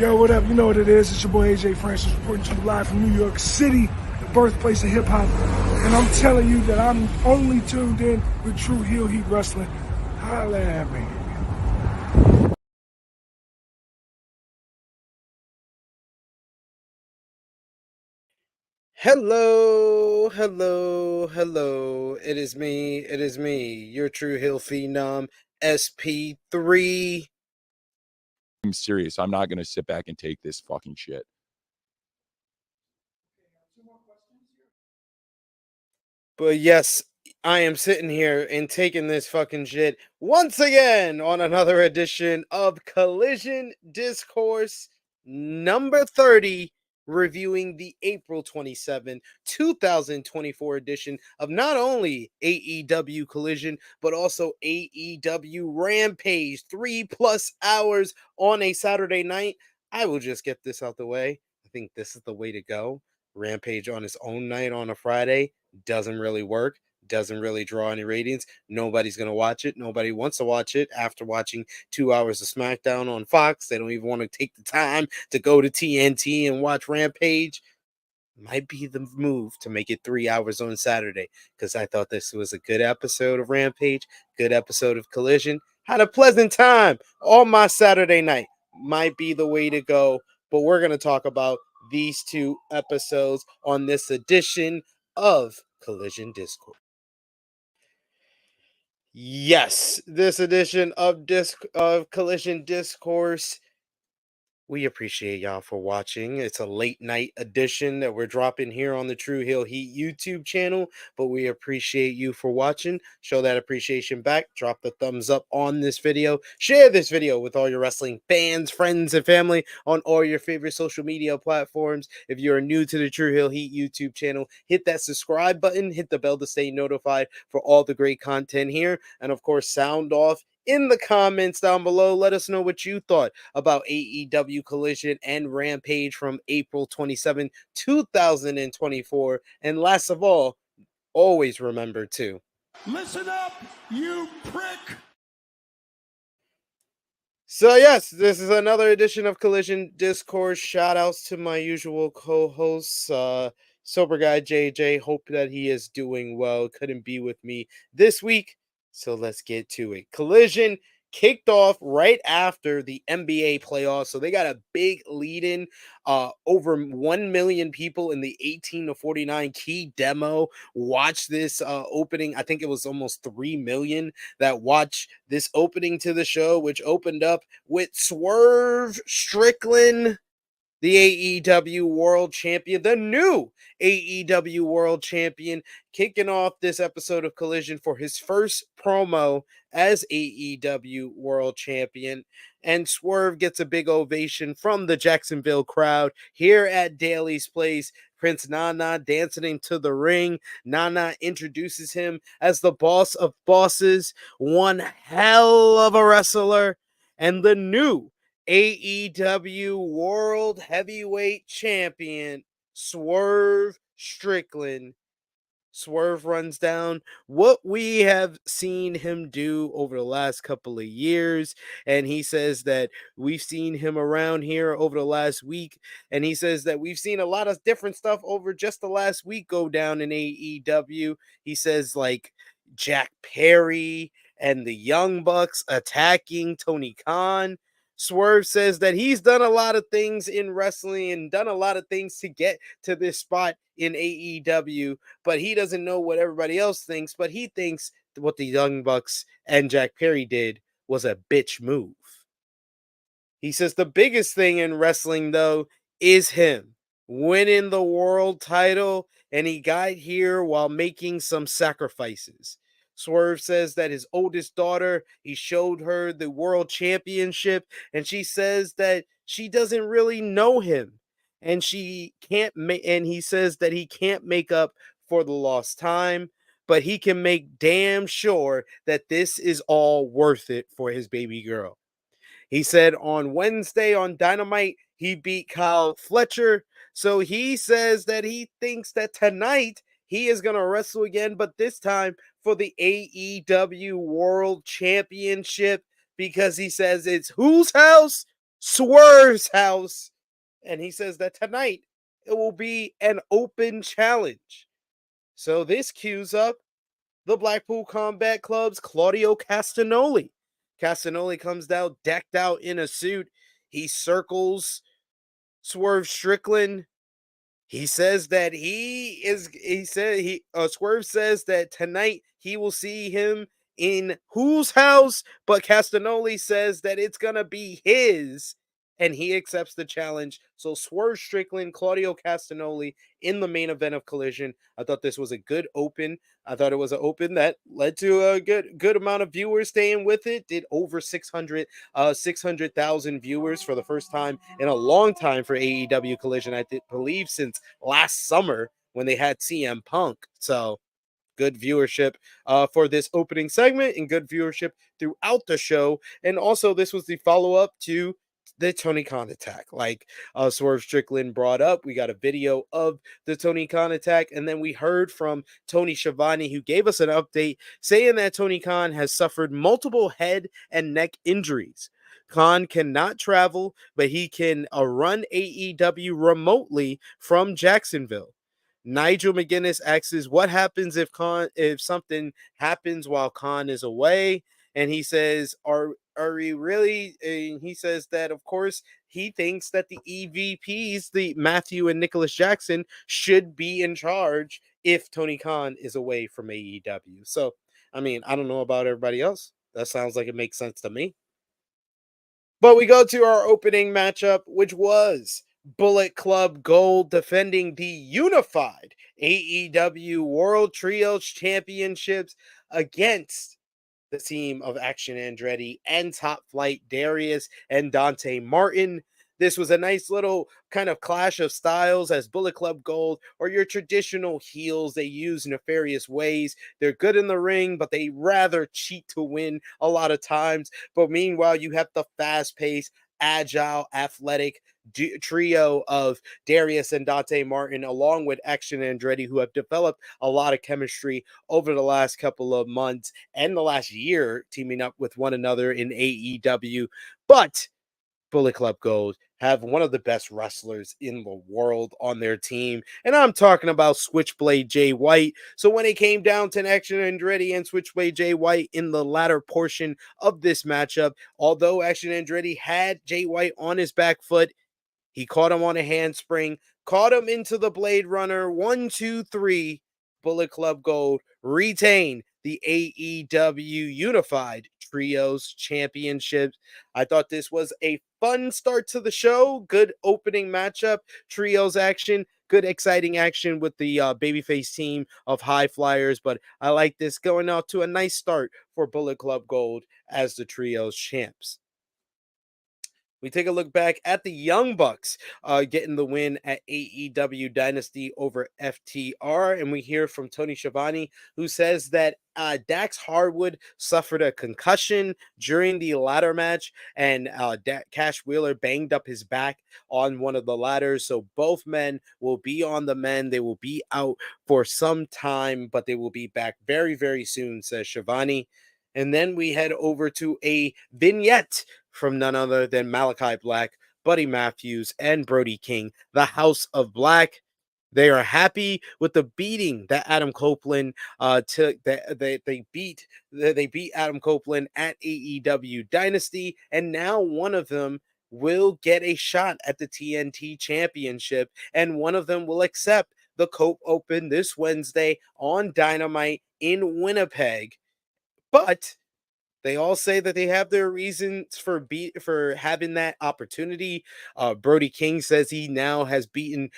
Yo, what up? You know what it is. It's your boy AJ Francis reporting to you live from New York City, the birthplace of hip-hop. And I'm telling you that I'm only tuned in with True Heel Heat Wrestling. Holla at me. Hello. It is me, your True Hill Phenom, SP3. I'm serious. I'm not going to sit back and take this fucking shit. But yes, I am sitting here and taking this fucking shit once again on another edition of Collision Discourse number 30, reviewing the April 27, 2024 edition of not only AEW Collision, but also AEW Rampage. 3+ hours on a Saturday night. I will just get this out the way. I think this is the way to go. Rampage on its own night on a Friday doesn't really work, doesn't really draw any ratings. Nobody's going to watch it. Nobody wants to watch it after watching 2 hours of SmackDown on Fox. They don't even want to take the time to go to TNT and watch Rampage. Might be the move to make it 3 hours on Saturday, because I thought this was a good episode of Rampage, good episode of Collision. Had a pleasant time on my Saturday night. Might be the way to go, but we're going to talk about these two episodes on this edition of Collision Discourse. Yes, this edition of Collision Discourse, we appreciate y'all for watching. It's a late night edition that we're dropping here on the True Hill Heat YouTube channel, but we appreciate you for watching. Show that appreciation back. Drop the thumbs up on this video. Share this video with all your wrestling fans, friends, and family on all your favorite social media platforms. If you're new to the True Hill Heat YouTube channel, hit that subscribe button, hit the bell to stay notified for all the great content here, and of course, sound off in the comments down below. Let us know what you thought about AEW Collision and Rampage from April 27, 2024. And last of all, always remember to Listen up, you prick! So yes, this is another edition of Collision Discourse. Shout outs to my usual co-hosts, Sober Guy JJ. Hope that he is doing well. Couldn't be with me this week, so let's get to it. Collision kicked off right after the NBA playoffs, so they got a big lead-in. Over 1 million people in the 18 to 49 key demo watched this opening. I think it was almost 3 million that watched this opening to the show, which opened up with Swerve Strickland, the AEW World Champion, the new AEW World Champion, kicking off this episode of Collision for his first promo as AEW World Champion. And Swerve gets a big ovation from the Jacksonville crowd here at Daly's Place. Prince Nana dancing into the ring. Nana introduces him as the boss of bosses, one hell of a wrestler, and the new AEW World Heavyweight Champion, Swerve Strickland. Swerve runs down what we have seen him do over the last couple of years, and he says that we've seen him around here over the last week, and he says that we've seen a lot of different stuff over just the last week go down in AEW. He says like Jack Perry and the Young Bucks attacking Tony Khan. Swerve says that he's done a lot of things in wrestling and done a lot of things to get to this spot in AEW, but he doesn't know what everybody else thinks, but he thinks what the Young Bucks and Jack Perry did was a bitch move. He says the biggest thing in wrestling, though, is him winning the world title, and he got here while making some sacrifices. Swerve says that his oldest daughter, he showed her the world championship, and she says that she doesn't really know him, and she can't make, and he says that he can't make up for the lost time, but he can make damn sure that this is all worth it for his baby girl. He said on Wednesday on Dynamite, he beat Kyle Fletcher. So he says that he thinks that tonight he is going to wrestle again, but this time for the AEW World Championship, because he says it's whose house? Swerve's house. And he says that tonight it will be an open challenge. So this cues up the Blackpool Combat Club's Claudio Castagnoli. Castagnoli comes down decked out in a suit. He circles Swerve Strickland. He says that Swerve says that tonight he will see him in whose house, but Castagnoli says that it's gonna be his, and he accepts the challenge. So Swerve Strickland, Claudio Castagnoli in the main event of Collision. I thought this was a good open. I thought it was an open that led to a good amount of viewers staying with it. Did over 600,000 viewers for the first time in a long time for AEW Collision. I believe since last summer when they had CM Punk. So good viewership for this opening segment and good viewership throughout the show. And also, this was the follow up to the Tony Khan attack. Like Swerve Strickland brought up, we got a video of the Tony Khan attack, and then we heard from Tony Schiavone, who gave us an update saying that Tony Khan has suffered multiple head and neck injuries. Khan cannot travel, but he can run AEW remotely from Jacksonville. Nigel McGuinness asks, "What happens if something happens while Khan is away?" And he says, "Are we really?" And he says that, of course, he thinks that the EVPs, the Matthew and Nicholas Jackson, should be in charge if Tony Khan is away from AEW. So, I mean, I don't know about everybody else. That sounds like it makes sense to me. But we go to our opening matchup, which was Bullet Club Gold defending the unified AEW World Trios Championships against the team of Action Andretti and Top Flight Darius and Dante Martin. This was a nice little kind of clash of styles as Bullet Club Gold or your traditional heels. They use nefarious ways. They're good in the ring, but they rather cheat to win a lot of times. But meanwhile, you have the fast-paced, agile, athletic trio of Darius and Dante Martin, along with Action Andretti, who have developed a lot of chemistry over the last couple of months and the last year, teaming up with one another in AEW. But Bullet Club Gold have one of the best wrestlers in the world on their team. And I'm talking about Switchblade Jay White. So when it came down to Action Andretti and Switchblade Jay White in the latter portion of this matchup, although Action Andretti had Jay White on his back foot, he caught him on a handspring, caught him into the Blade Runner. 1, 2, 3. Bullet Club Gold retain the AEW Unified Trios Championships. I thought this was a fun start to the show. Good opening matchup. Trios action. Good exciting action with the babyface team of High Flyers. But I like this going out to a nice start for Bullet Club Gold as the Trios champs. We take a look back at the Young Bucks getting the win at AEW Dynasty over FTR. And we hear from Tony Schiavone, who says that Dax Harwood suffered a concussion during the ladder match, and Cash Wheeler banged up his back on one of the ladders. So both men will be on the mend. They will be out for some time, but they will be back very, very soon, says Schiavone. And then we head over to a vignette from none other than Malachi Black, Buddy Matthews, and Brody King, the House of Black. They are happy with the beating that Adam Copeland took. They beat Adam Copeland at AEW Dynasty, and now one of them will get a shot at the TNT Championship, and one of them will accept the Cope Open this Wednesday on Dynamite in Winnipeg. But they all say that they have their reasons for having that opportunity. Brody King says he now has beaten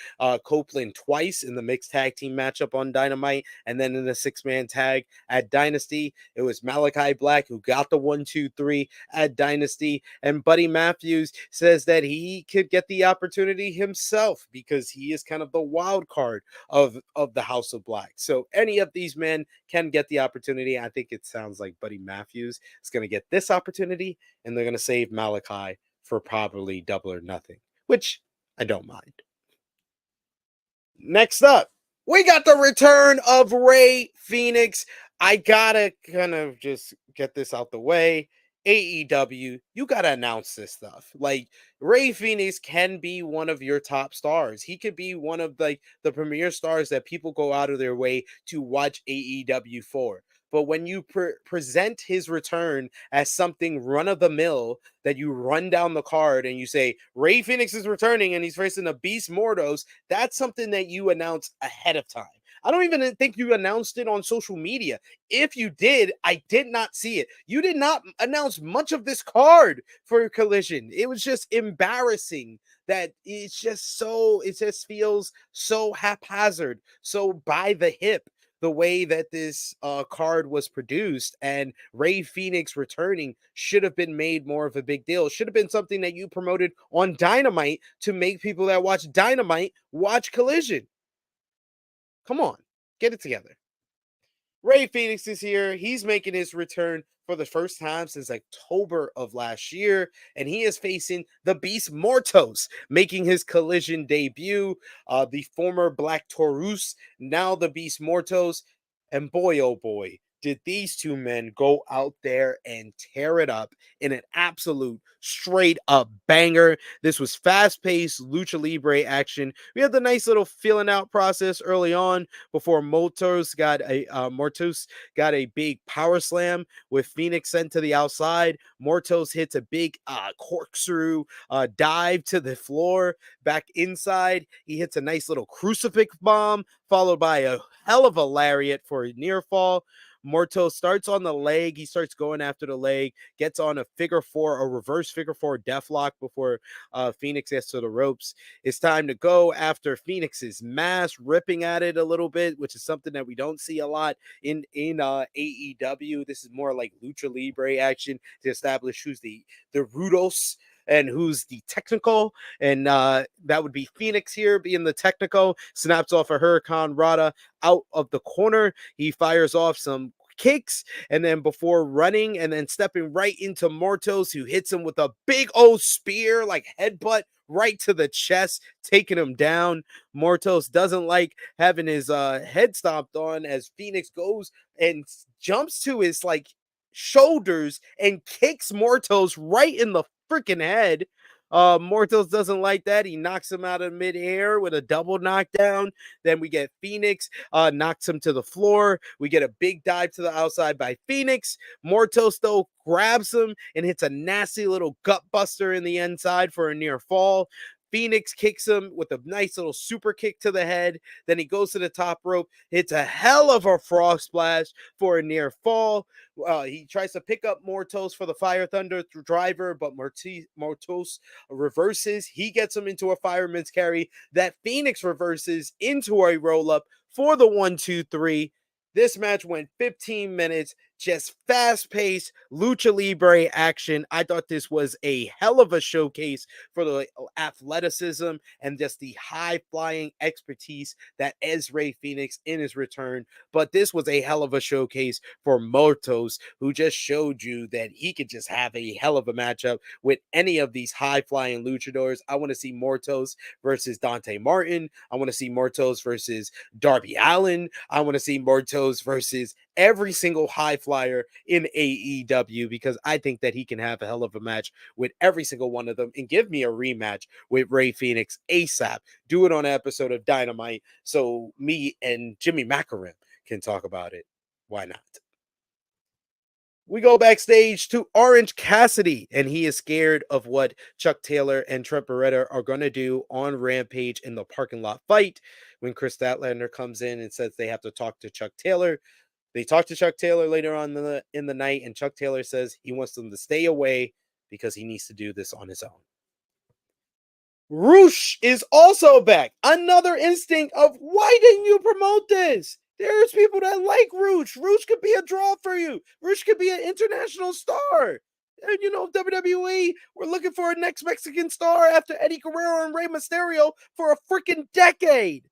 Copeland twice in the mixed tag team matchup on Dynamite, and then in the 6-man tag at Dynasty. It was Malachi Black who got the 1, 2, 3 at Dynasty, and Buddy Matthews says that he could get the opportunity himself because he is kind of the wild card of the House of Black. So any of these men can get the opportunity. I think it sounds like Buddy Matthews is going to get this opportunity, and they're going to save Malachi for probably Double or Nothing, which I don't mind. Next up, we got the return of Rey Fenix. I gotta kind of just get this out the way. AEW, you gotta announce this stuff. Like, Ray Phoenix can be one of your top stars. He could be one of the premier stars that people go out of their way to watch AEW for. But when you present his return as something run of the mill, that you run down the card and you say Ray Phoenix is returning and he's facing a Beast Mortos, that's something that you announce ahead of time. I don't even think you announced it on social media. If you did, I did not see it. You did not announce much of this card for Collision. It was just embarrassing that it just feels so haphazard, so by the hip, the way that this card was produced. And Ray Phoenix returning should have been made more of a big deal. Should have been something that you promoted on Dynamite to make people that watch Dynamite watch Collision. Come on, get it together. Ray Phoenix is here. He's making his return for the first time since October of last year, and he is facing the Beast Mortos, making his Collision debut. The former Black Taurus, now the Beast Mortos, and boy, oh boy, did these two men go out there and tear it up in an absolute straight up banger. This was fast paced Lucha Libre action. We had the nice little feeling out process early on before Mortos got a big power slam with Phoenix sent to the outside. Mortos hits a big corkscrew dive to the floor back inside. He hits a nice little crucifix bomb followed by a hell of a lariat for a near fall. Morto starts on the leg. He starts going after the leg, gets on a reverse figure four deathlock before Phoenix gets to the ropes. It's time to go after Phoenix's mask, ripping at it a little bit, which is something that we don't see a lot in AEW. This is more like Lucha Libre action to establish who's the Rudos and who's the technical, and that would be Phoenix here being the technical. Snaps off a Hurricane Rana out of the corner. He fires off some kicks, and then before running and then stepping right into Mortos, who hits him with a big old spear, like headbutt right to the chest, taking him down. Mortos doesn't like having his head stomped on as Phoenix goes and jumps to his shoulders and kicks Mortos right in the freaking head. Mortos doesn't like that. He knocks him out of midair with a double knockdown. Then we get Phoenix knocks him to the floor. We get a big dive to the outside by Phoenix. Mortos, though, grabs him and hits a nasty little gut buster in the inside for a near fall. Phoenix kicks him with a nice little super kick to the head. Then he goes to the top rope, hits a hell of a frog splash for a near fall. He tries to pick up Mortos for the Fire Thunder driver, but Mortos reverses. He gets him into a fireman's carry that Phoenix reverses into a roll up for the 1-2-3. This match went 15 minutes, just fast-paced Lucha Libre action. I thought this was a hell of a showcase for the athleticism and just the high-flying expertise that is Ray Phoenix in his return. But this was a hell of a showcase for Mortos, who just showed you that he could just have a hell of a matchup with any of these high-flying luchadors. I want to see Mortos versus Dante Martin. I want to see Mortos versus Darby Allin. I want to see Mortos versus every single high flyer in AEW, because I think that he can have a hell of a match with every single one of them, and give me a rematch with Ray Phoenix ASAP. Do it on an episode of Dynamite so me and Jimmy Macarim can talk about it. Why not? We go backstage to Orange Cassidy, and he is scared of what Chuck Taylor and Trent Beretta are going to do on Rampage in the parking lot fight. When Chris Statlander comes in and says they have to talk to Chuck Taylor, they talk to Chuck Taylor later on in the night, and Chuck Taylor says he wants them to stay away because he needs to do this on his own. Roosh is also back. Another instinct of, why didn't you promote this? There's people that like Roosh. Roosh could be a draw for you. Roosh could be an international star. And WWE, we're looking for a next Mexican star after Eddie Guerrero and Rey Mysterio for a freaking decade.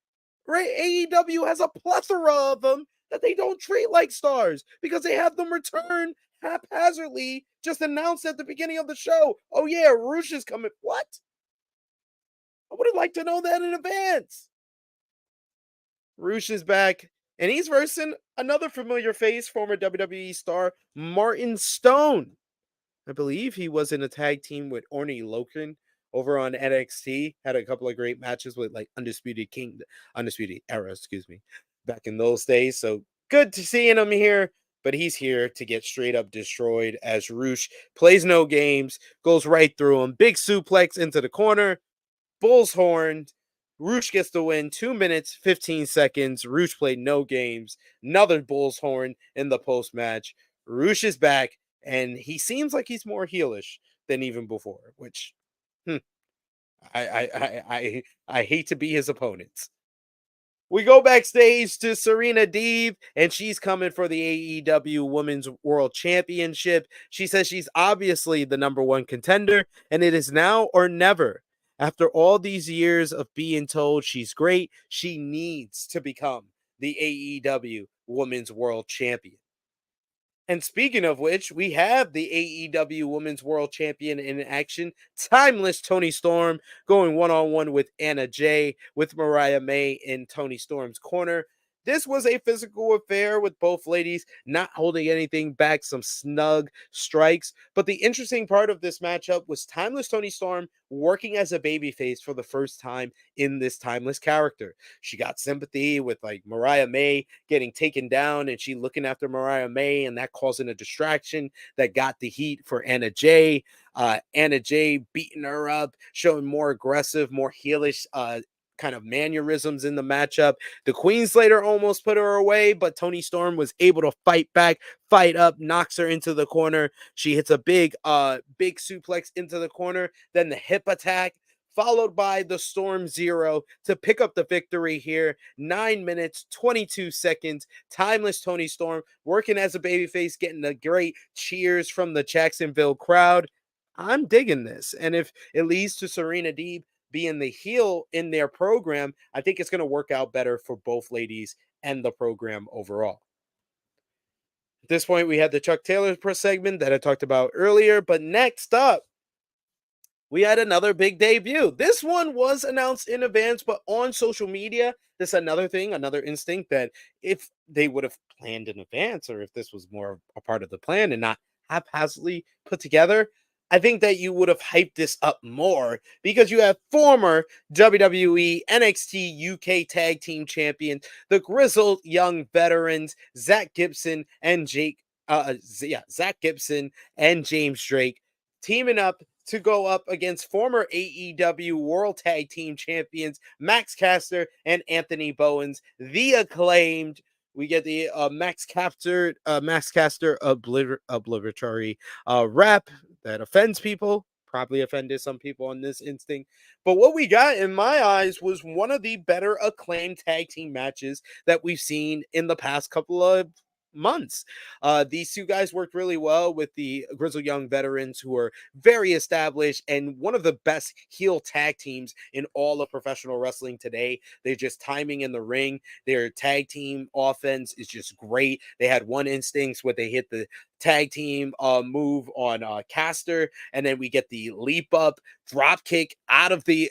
Right? AEW has a plethora of them that they don't treat like stars because they have them return haphazardly, just announced at the beginning of the show. Oh yeah, Roosh is coming. What? I would have liked to know that in advance. Roosh is back, and he's versing another familiar face, former WWE star Martin Stone. I believe he was in a tag team with Orny Loken over on NXT. Had a couple of great matches with like Undisputed Era, excuse me, back in those days. So good to seeing him here. But he's here to get straight up destroyed as Roosh plays no games, goes right through him. Big suplex into the corner. Bull's horned. Roosh gets the win. 2 minutes, 15 seconds. Roosh played no games. Another Bull's horn in the post match. Roosh is back, and he seems like he's more heelish than even before, which I hate to be his opponent. We go backstage to Serena Deeb, and she's coming for the AEW Women's World Championship. She says she's obviously the number one contender, and it is now or never. After all these years of being told she's great, she needs to become the AEW Women's World Champion. And speaking of which, we have the AEW Women's World Champion in action, timeless Toni Storm, going one-on-one with Anna Jay, with Mariah May in Toni Storm's corner. This was a physical affair with both ladies not holding anything back, some snug strikes. But the interesting part of this matchup was timeless Toni Storm working as a babyface for the first time in this timeless character. She got sympathy with like Mariah May getting taken down, and she looking after Mariah May, and that causing a distraction that got the heat for Anna Jay. Anna Jay beating her up, showing more aggressive, more heelish kind of mannerisms in the matchup. The Queen Slater almost put her away, but Toni Storm was able to fight back, fight up, knocks her into the corner. She hits a big suplex into the corner, then the hip attack, followed by the Storm Zero to pick up the victory here. 9 minutes, 22 seconds. Timeless Toni Storm working as a babyface, getting the great cheers from the Jacksonville crowd. I'm digging this. And if it leads to Serena Deeb being the heel in their program, I think it's going to work out better for both ladies and the program overall. At this point, we had the Chuck Taylor segment that I talked about earlier, but next up, we had another big debut. This one was announced in advance, but on social media, this another thing, another instinct that if they would have planned in advance, or if this was more a part of the plan and not haphazardly put together, I think that you would have hyped this up more because you have former WWE NXT UK Tag Team Champions, the grizzled young veterans, Zach Gibson and Zach Gibson and James Drake teaming up to go up against former AEW World Tag Team Champions Max Caster and Anthony Bowens, the Acclaimed. We get the Max Caster obligatory rap that offends people, probably offended some people on this instinct. But what we got, in my eyes, was one of the better Acclaimed tag team matches that we've seen in the past couple of months. These two guys worked really well with the grizzled young veterans who are very established and one of the best heel tag teams in all of professional wrestling today. They're just timing in the ring. Their tag team offense is just great. They had one instance where they hit the tag team move on Caster, and then we get the leap up drop kick out of the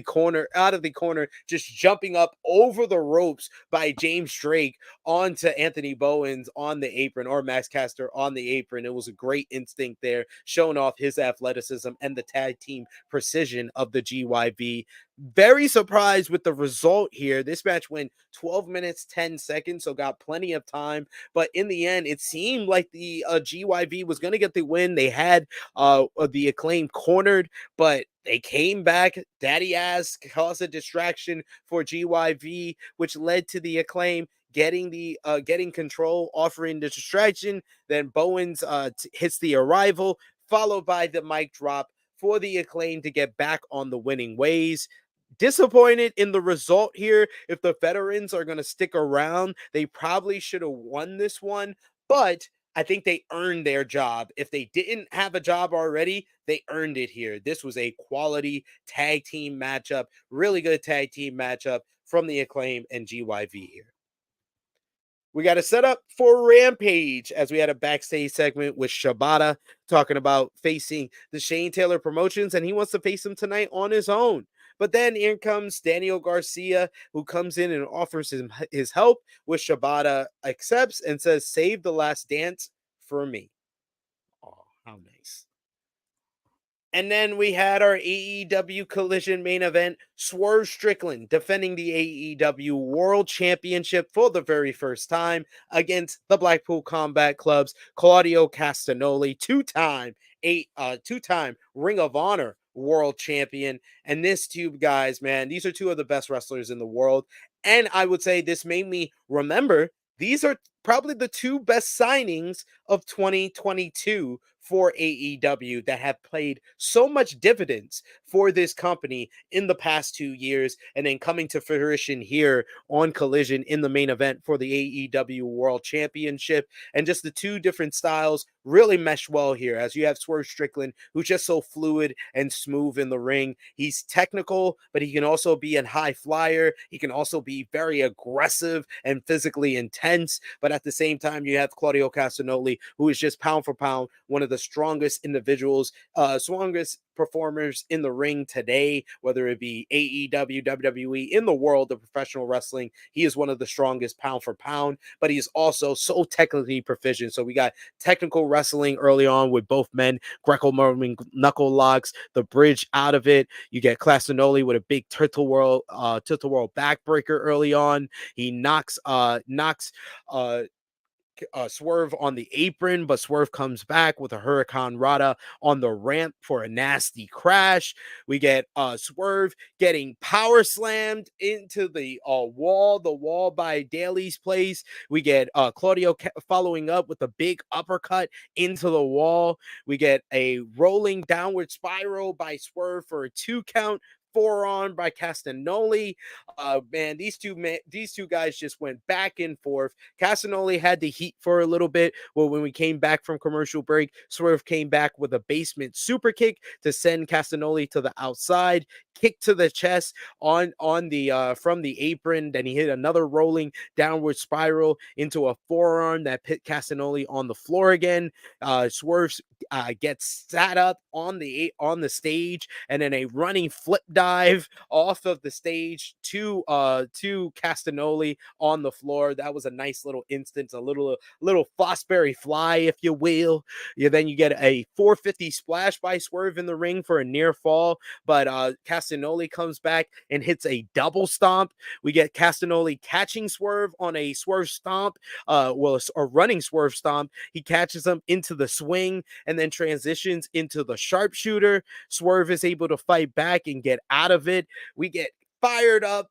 corner, just jumping up over the ropes by James Drake onto Anthony Bowens on the apron, or Max Caster on the apron. It was a great instinct there, showing off his athleticism and the tag team precision of the GYV. Very surprised with the result here. This match went 12 minutes, 10 seconds, so got plenty of time. But in the end, it seemed like the GYV was going to get the win. They had the Acclaim cornered, but they came back. Daddy Ass caused a distraction for GYV, which led to the Acclaim getting control, offering the distraction. Then Bowens hits the arrival, followed by the mic drop for the Acclaim to get back on the winning ways. Disappointed in the result here. If the veterans are going to stick around, they probably should have won this one, but I think they earned their job. If they didn't have a job already, they earned it here. This was a quality tag team matchup, really good tag team matchup from the Acclaim and GYV here. We got a setup for Rampage as we had a backstage segment with Shibata talking about facing the Shane Taylor Promotions, and he wants to face him tonight on his own. But then in comes Daniel Garcia, who comes in and offers his help, which Shibata accepts and says, "Save the last dance for me." Oh, how nice. And then we had our AEW Collision main event, Swerve Strickland defending the AEW World Championship for the very first time against the Blackpool Combat Club's Claudio Castagnoli, two-time Ring of Honor World Champion. And this two guys, man, these are two of the best wrestlers in the world. And I would say this made me remember these are probably the two best signings of 2022 for AEW that have played so much dividends for this company in the past 2 years, and then coming to fruition here on Collision in the main event for the AEW World Championship. And just the two different styles really mesh well here, as you have Swerve Strickland, who's just so fluid and smooth in the ring. He's technical, but he can also be a high flyer. He can also be very aggressive and physically intense. But at the same time, you have Claudio Castagnoli, who is just pound for pound one of the strongest individuals, strongest performers in the ring today, whether it be AEW, WWE, in the world of professional wrestling. He is one of the strongest pound for pound, but he's also so technically proficient. So we got technical wrestling early on with both men, Greco-Roman knuckle locks, the bridge out of it. You get Castagnoli with a big turtle world backbreaker early on. He knocks Swerve on the apron, but Swerve comes back with a Hurricane Rana on the ramp for a nasty crash. We get Swerve getting power slammed into the wall by Daly's place. We get Claudio following up with a big uppercut into the wall. We get a rolling downward spiral by Swerve for a 2 count. Forearm by Castagnoli. Man, these two guys just went back and forth. Castagnoli had the heat for a little bit. Well, when we came back from commercial break, Swerve came back with a basement super kick to send Castagnoli to the outside. Kick to the chest on the from the apron. Then he hit another rolling downward spiral into a forearm that put Castagnoli on the floor again. Swerve gets sat up on the stage, and then a running flip dive off of the stage to Castagnoli on the floor. That was a nice little instance, a little Fosbury fly, if you will. Then you get a 450 splash by Swerve in the ring for a near fall, but Castagnoli comes back and hits a double stomp. We get Castagnoli catching Swerve on a Swerve stomp, a running Swerve stomp. He catches him into the swing and then transitions into the sharpshooter. Swerve is able to fight back and get out of it. We get fired up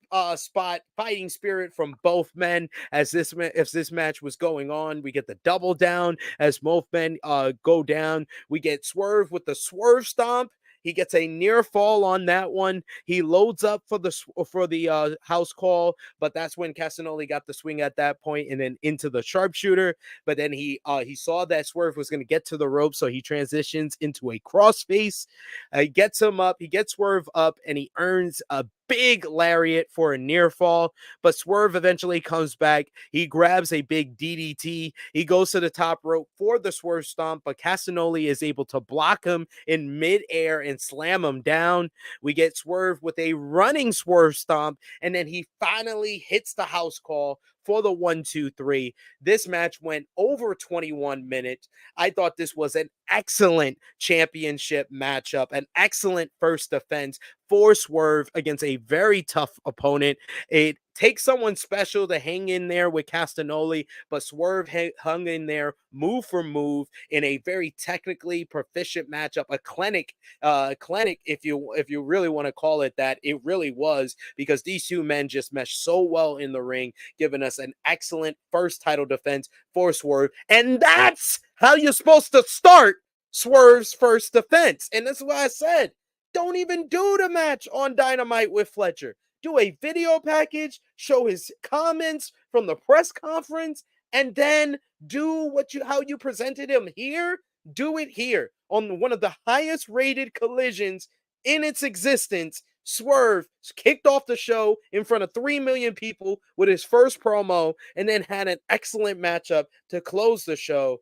fighting spirit from both men as this match was going on. We get the double down as both men go down. We get Swerve with the Swerve stomp. He gets a near fall on that one. He loads up for the house call, but that's when Castagnoli got the swing at that point, and then into the sharpshooter. But then he saw that Swerve was going to get to the rope, so he transitions into a crossface. He gets him up. He gets Swerve up, and he earns a big lariat for a near fall, but Swerve eventually comes back. He grabs a big DDT. He goes to the top rope for the Swerve stomp, but Castagnoli is able to block him in midair and slam him down. We get Swerve with a running Swerve stomp, and then he finally hits the house call for the 1-2-3. This match went over 21 minutes. I thought this was an excellent championship matchup, an excellent first defense for Swerve against a very tough opponent. It takes someone special to hang in there with Castagnoli, but Swerve hung in there move for move in a very technically proficient matchup, a clinic if you really want to call it that. It really was, because these two men just meshed so well in the ring, giving us an excellent first title defense for Swerve. And that's how you're supposed to start Swerve's first defense. And that's why I said, don't even do the match on Dynamite with Fletcher. Do a video package, show his comments from the press conference, and then do how you presented him here. Do it here on one of the highest rated collisions in its existence. Swerve kicked off the show in front of 3 million people with his first promo, and then had an excellent matchup to close the show.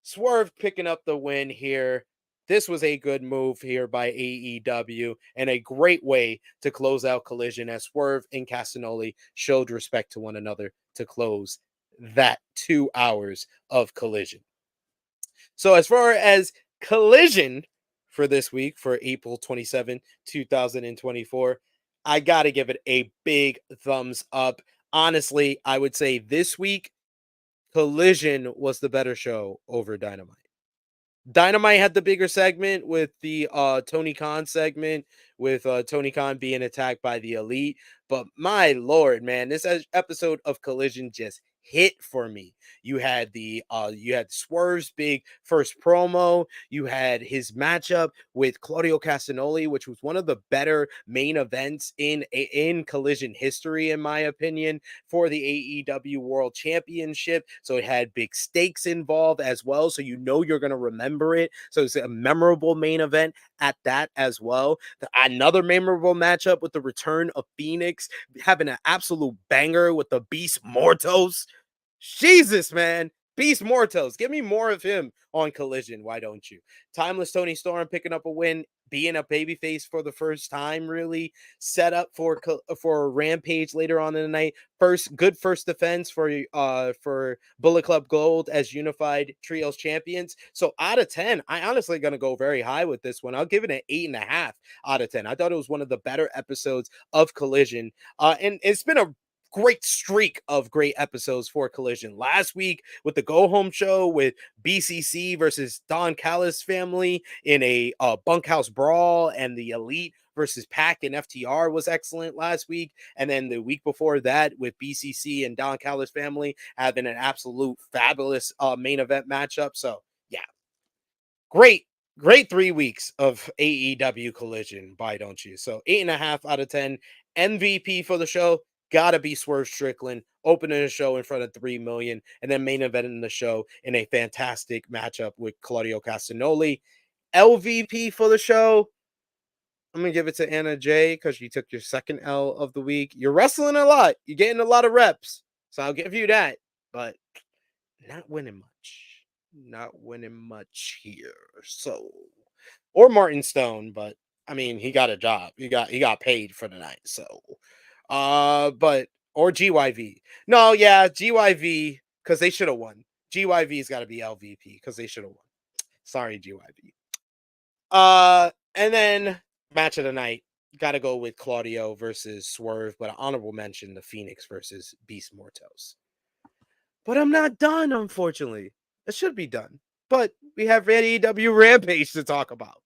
Swerve picking up the win here. This was a good move here by AEW, and a great way to close out Collision, as Swerve and Castagnoli showed respect to one another to close that 2 hours of Collision. So as far as Collision for this week, for April 27, 2024. I got to give it a big thumbs up. Honestly, I would say this week, Collision was the better show over Dynamite. Dynamite had the bigger segment with the Tony Khan segment, with Tony Khan being attacked by the Elite. But my lord, man, this episode of Collision just hit for me. You had Swerve's big first promo. You had his matchup with Claudio Castagnoli, which was one of the better main events in Collision history, in my opinion, for the AEW World Championship. So it had big stakes involved as well. So you know you're going to remember it. So it's a memorable main event at that as well. Another memorable matchup with the return of Phoenix, having an absolute banger with the Beast Mortos. Jesus, man. Beast Mortos. Give me more of him on Collision. Why don't you? Timeless Tony Storm picking up a win, being a babyface for the first time, really set up for a Rampage later on in the night. Good first defense for Bullet Club Gold as unified trios champions. So out of 10, I honestly gonna go very high with this one. I'll give it an 8.5 out of 10. I thought it was one of the better episodes of Collision. And it's been a great streak of great episodes for Collision. Last week with the Go Home show with BCC versus Don Callis family in a bunkhouse brawl, and the Elite versus Pac and FTR was excellent last week. And then the week before that with BCC and Don Callis family having an absolute fabulous main event matchup. So yeah, great 3 weeks of AEW Collision, why don't you? So 8.5 out of 10. MVP for the show gotta be Swerve Strickland, opening the show in front of 3 million, and then main eventing the show in a fantastic matchup with Claudio Castagnoli. LVP for the show, I'm gonna give it to Anna Jay because you took your second L of the week. You're wrestling a lot, you're getting a lot of reps, so I'll give you that, but not winning much here. So, or Martin Stone, but I mean, he got a job. He got paid for the night. So, but or GYV. No, yeah, GYV because they should have won. GYV's got to be LVP because they should have won. Sorry, GYV. And then match of the night. Got to go with Claudio versus Swerve, but an honorable mention the Phoenix versus Beast Mortos. But I'm not done, unfortunately. It should be done. But we have AEW Rampage to talk about.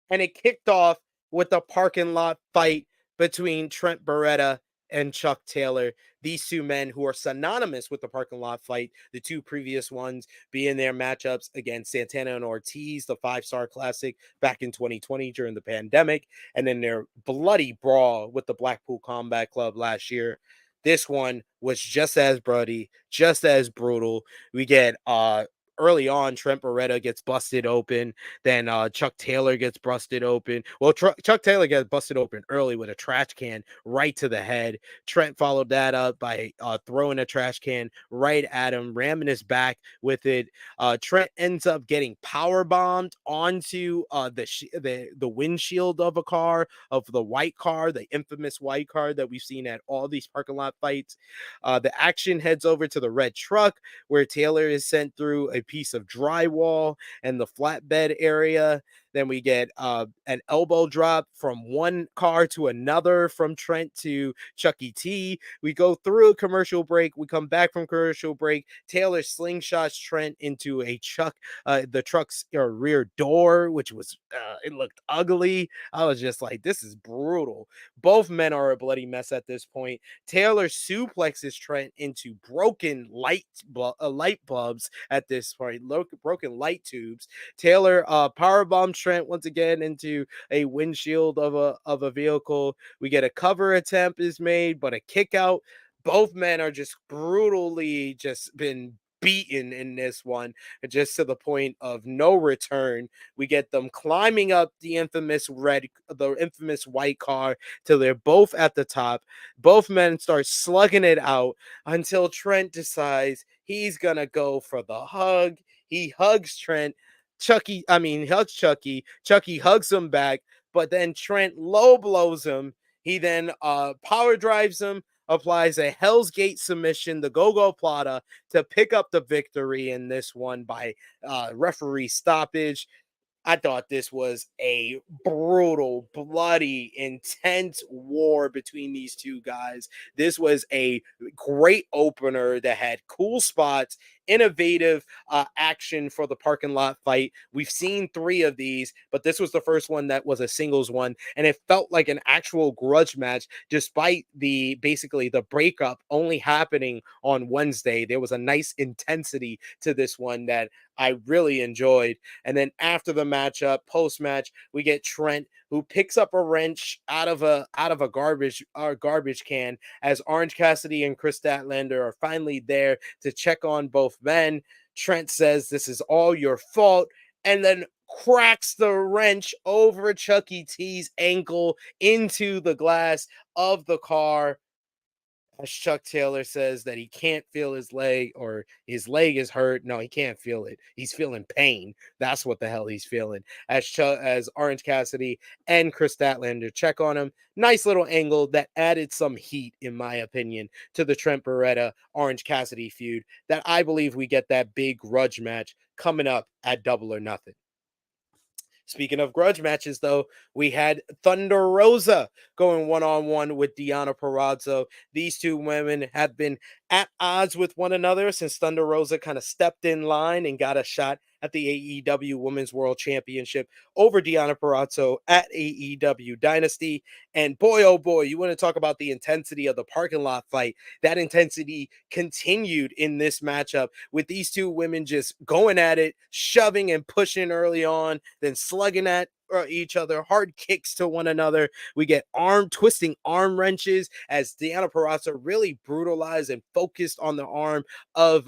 And it kicked off with a parking lot fight between Trent Beretta and Chuck Taylor. These two men who are synonymous with the parking lot fight, the two previous ones being their matchups against Santana and Ortiz, the 5-star classic back in 2020 during the pandemic, and then their bloody brawl with the Blackpool Combat Club last year. This one was just as bloody, just as brutal. We get early on, Trent Beretta gets busted open. Then Chuck Taylor gets busted open. Well, Chuck Taylor gets busted open early with a trash can right to the head. Trent followed that up by throwing a trash can right at him, ramming his back with it. Trent ends up getting power bombed onto the windshield of a car, of the white car, the infamous white car that we've seen at all these parking lot fights. The action heads over to the red truck where Taylor is sent through a piece of drywall and the flatbed area. Then we get an elbow drop from one car to another, from Trent to Chucky T. We go through a commercial break. We come back from commercial break. Taylor slingshots Trent into the truck's rear door, which was, it looked ugly. I was just like, this is brutal. Both men are a bloody mess at this point. Taylor suplexes Trent into broken light bulbs at this point, broken light tubes. Taylor power bombs Trent once again into a windshield of a vehicle. We get a cover attempt is made, but a kick out. Both men are just brutally just been beaten in this one, just to the point of no return. We get them climbing up the infamous white car till they're both at the top. Both men start slugging it out until Trent decides he's gonna go for the hug. He hugs Trent. Hugs Chucky. Chucky hugs him back, but then Trent low blows him. He then power drives him, applies a Hell's Gate submission, the Go-Go Plata, to pick up the victory in this one by referee stoppage. I thought this was a brutal, bloody, intense war between these two guys. This was a great opener that had cool spots, innovative action for the parking lot fight. We've seen 3 of these, but this was the first one that was a singles one, and it felt like an actual grudge match, despite the basically the breakup only happening on Wednesday. There was a nice intensity to this one that I really enjoyed. And then after the matchup, post match, we get Trent, who picks up a wrench out of a garbage can, as Orange Cassidy and Chris Statlander are finally there to check on both men. Trent says this is all your fault, and then cracks the wrench over Chucky T's ankle into the glass of the car. As Chuck Taylor says that he can't feel his leg, or his leg is hurt. No, he can't feel it. He's feeling pain. That's what the hell he's feeling. As Orange Cassidy and Chris Statlander check on him. Nice little angle that added some heat, in my opinion, to the Trent Beretta Orange Cassidy feud, that I believe we get that big grudge match coming up at Double or Nothing. Speaking of grudge matches, though, we had Thunder Rosa going one-on-one with Deonna Purrazzo. These two women have been at odds with one another since Thunder Rosa kind of stepped in line and got a shot at the AEW Women's World Championship over Deonna Purrazzo at AEW Dynasty. And boy, oh boy, you want to talk about the intensity of the parking lot fight. That intensity continued in this matchup with these two women just going at it, shoving and pushing early on, then slugging at each other, hard kicks to one another. We get twisting arm wrenches as Deonna Purrazzo really brutalized and focused on the arm of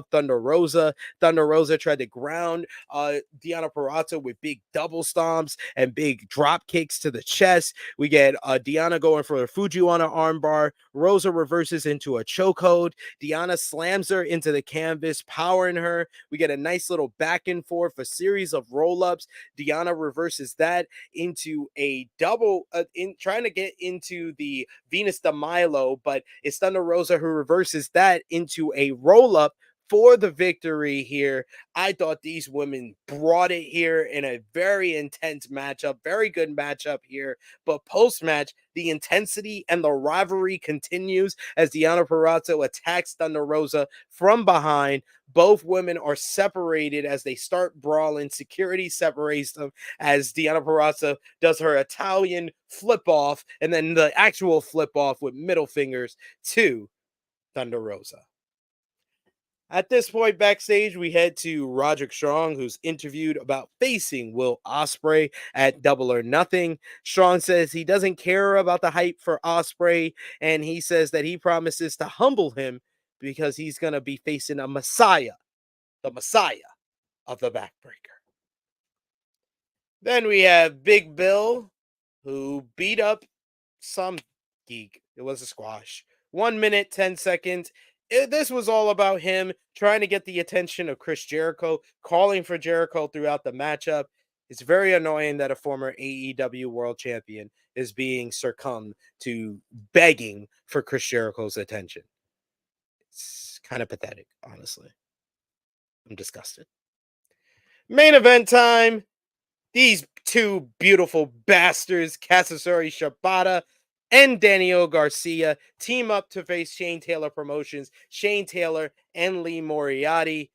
Thunder Rosa. Thunder Rosa tried to ground Deonna Purrazzo with big double stomps and big drop kicks to the chest. We get Deonna going for a Fujiwara armbar. Rosa reverses into a chokehold. Deonna slams her into the canvas, powering her. We get a nice little back and forth, a series of roll-ups. Deonna reverses that into a double, in trying to get into the Venus de Milo, but it's Thunder Rosa who reverses that into a roll-up for the victory here. I thought these women brought it here in a very intense matchup, very good matchup here. But post-match, the intensity and the rivalry continues as Deonna Purrazzo attacks Thunder Rosa from behind. Both women are separated as they start brawling. Security separates them as Deonna Purrazzo does her Italian flip-off, and then the actual flip-off with middle fingers to Thunder Rosa. At this point backstage, we head to Roderick Strong, who's interviewed about facing Will Ospreay at Double or Nothing. Strong says he doesn't care about the hype for Ospreay, and he says that he promises to humble him because he's going to be facing a Messiah, the Messiah of the Backbreaker. Then we have Big Bill, who beat up some geek. It was a squash. 1 minute, 10 seconds. This was all about him trying to get the attention of Chris Jericho, calling for Jericho throughout the matchup. It's very annoying that a former AEW World Champion is being succumbed to begging for Chris Jericho's attention. It's kind of pathetic, honestly. I'm disgusted. Main event time. These two beautiful bastards, Katsuyori Shibata and Daniel Garcia, team up to face Shane Taylor Promotions, Shane Taylor and Lee Moriarty.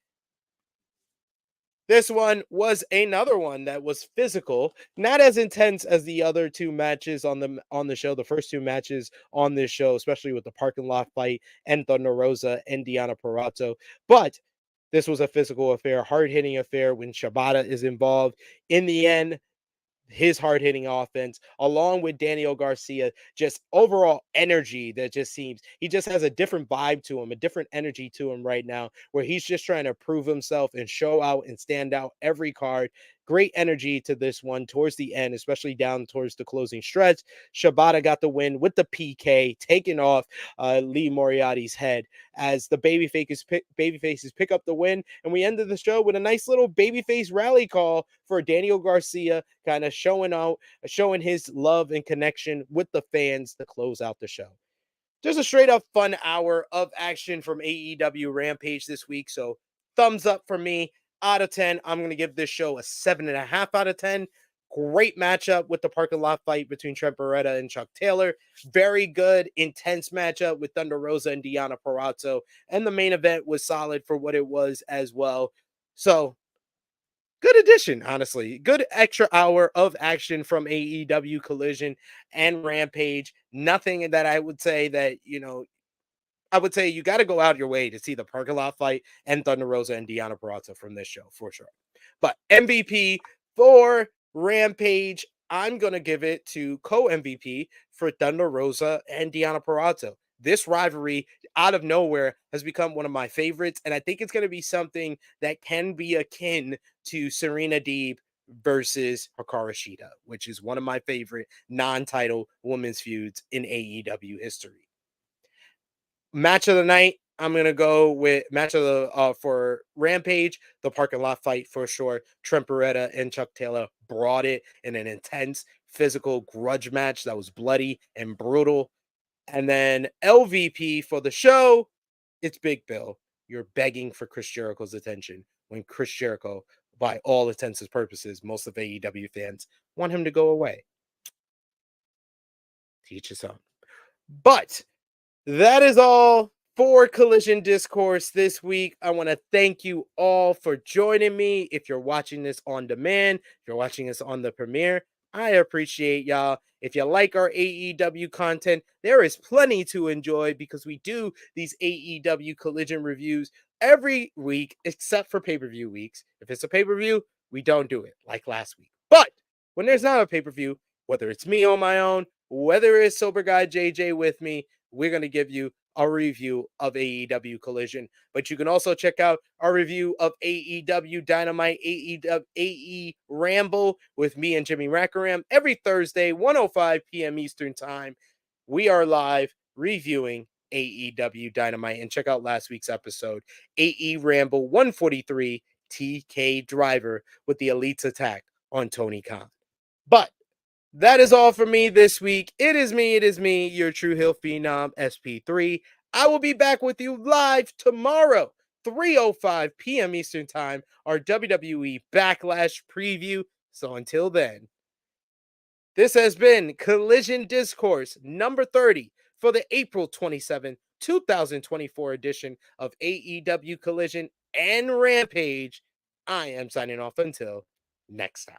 This one was another one that was physical, not as intense as the other two matches on the show, the first two matches on this show, especially with the parking lot fight and Thunder Rosa and Deonna Purrazzo. But this was a physical affair, hard-hitting affair when Shibata is involved. In the end, his hard-hitting offense, along with Daniel Garcia, just overall energy that just seems, he just has a different vibe to him, a different energy to him right now, where he's just trying to prove himself and show out and stand out every card. Great energy to this one towards the end, especially down towards the closing stretch. Shibata got the win with the PK, taking off Lee Moriarty's head as the babyfaces pick up the win. And we ended the show with a nice little babyface rally call for Daniel Garcia, kind of showing his love and connection with the fans to close out the show. There's a straight up fun hour of action from AEW Rampage this week, so thumbs up for me. out of 10. I'm going to give this show a 7.5 out of 10. Great matchup with the parking lot fight between Trent Beretta and Chuck Taylor. Very good, intense matchup with Thunder Rosa and Deonna Purrazzo. And the main event was solid for what it was as well. So, good addition, honestly. Good extra hour of action from AEW Collision and Rampage. Nothing that I would say that, I would say you got to go out your way to see the parking lot fight and Thunder Rosa and Deonna Purrazzo from this show, for sure. But MVP for Rampage, I'm going to give it to co-MVP for Thunder Rosa and Deonna Purrazzo. This rivalry out of nowhere has become one of my favorites, and I think it's going to be something that can be akin to Serena Deeb versus Hikaru Shida, which is one of my favorite non-title women's feuds in AEW history. Match of the night, I'm going to go with match of the for Rampage, the parking lot fight for sure. Trent Beretta and Chuck Taylor brought it in an intense physical grudge match that was bloody and brutal. And then LVP for the show, it's Big Bill. You're begging for Chris Jericho's attention when Chris Jericho, by all intents and purposes, most of AEW fans want him to go away. Teach his own. But that is all for Collision Discourse this week. I want to thank you all for joining me. If you're watching this on demand, if you're watching this on the premiere, I appreciate y'all. If you like our AEW content, there is plenty to enjoy because we do these AEW Collision reviews every week, except for pay-per-view weeks. If it's a pay-per-view, we don't do it like last week. But when there's not a pay-per-view, whether it's me on my own, whether it's Sober Guy JJ with me, we're going to give you a review of AEW Collision. But you can also check out our review of AEW Dynamite, AE Ramble with me and Jimmy Rackaram every Thursday, 1:05 p.m. Eastern Time. We are live reviewing AEW Dynamite. And check out last week's episode, AE Ramble 143 TK Driver with the Elite's attack on Tony Khan. But that is all for me this week. It is me, your True Hill Phenom, SP3. I will be back with you live tomorrow, 3:05 p.m. Eastern Time, our WWE Backlash preview. So until then, this has been Collision Discourse number 30 for the April 27, 2024 edition of AEW Collision and Rampage. I am signing off until next time.